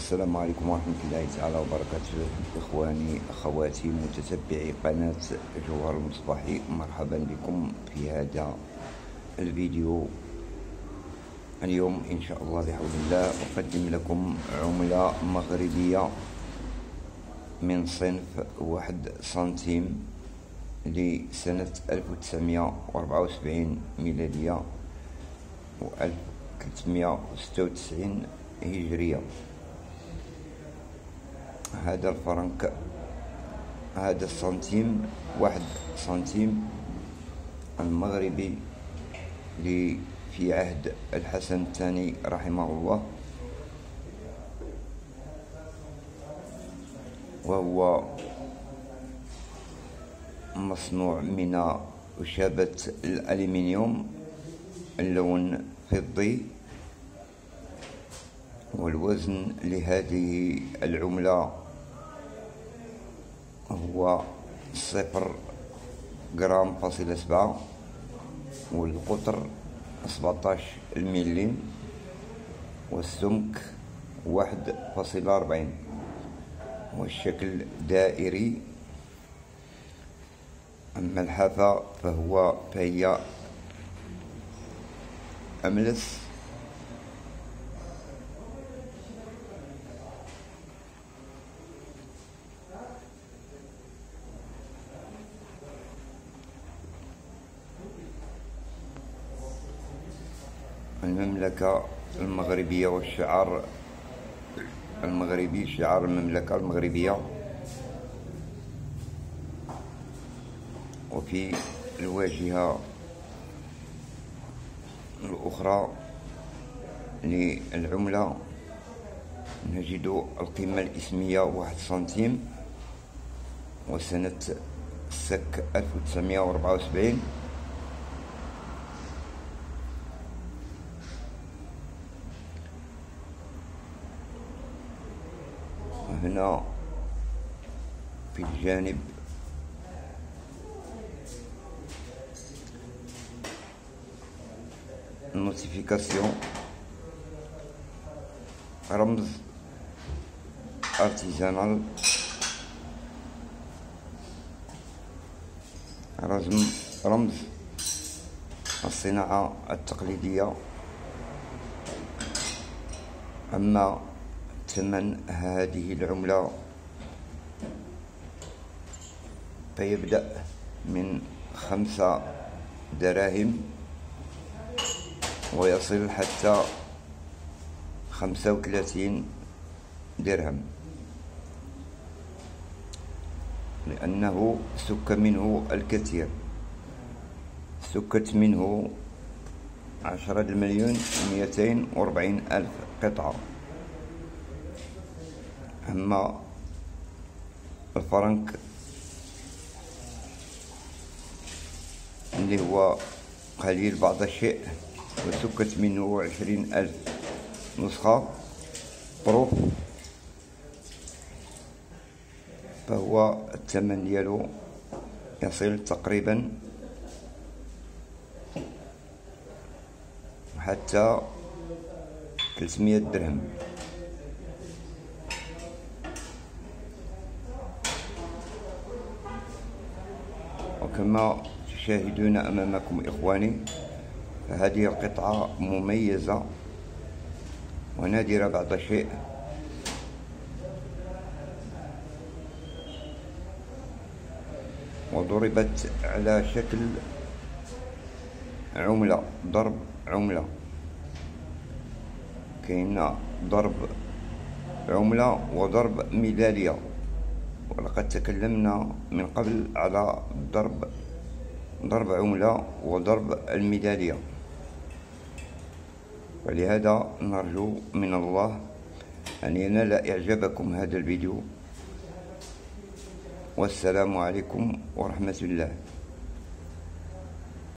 السلام عليكم ورحمة الله تعالى وبركاته. إخواني أخواتي متتبعي قناة جوهر المصباحي، مرحبا بكم في هذا الفيديو. اليوم إن شاء الله بحول الله أقدم لكم عملة مغربية من صنف 1 سنتيم لسنة 1974 ميلادية و 1396 هجرية. هذا الفرنك، هذا السنتيم 1 سنتيم المغربي في عهد الحسن الثاني رحمه الله، وهو مصنوع من خشبة الألمنيوم، اللون فضي. والوزن لهذه العملة هو 0.7 والقطر 17 ملم والسمك 1.40 والشكل دائري. أما الحافة فهي أملس، المملكة المغربية والشعار المغربي، شعار المملكة المغربية. وفي الواجهة الأخرى للعملة نجد القيمة الإسمية 1 سنتيم وسنة السك 1974. هنا في الجانب النوتيفيكاسيون، رمز ارتيزانال، رمز الصناعة التقليدية. أما ثمن هذه العملة فيبدأ من 5 دراهم ويصل حتى 35 درهم، لأنه سك منه الكثير، سكت منه 10,240,000 قطعة. أما الفرنك اللي هو قليل بعض الشيء وسكت منه 20,000 نسخة بروف، فهو الثمن ديالو يصل تقريبا حتى 300 درهم. وكما تشاهدون أمامكم إخواني، فهذه القطعة مميزة ونادرة بعض الشيء، وضربت على شكل عملة، ضرب عملة. كاين ضرب عملة وضرب ميدالية، ولقد تكلمنا من قبل على ضرب عملة وضرب الميدالية، ولهذا نرجو من الله أن ينال إعجابكم هذا الفيديو. والسلام عليكم ورحمة الله.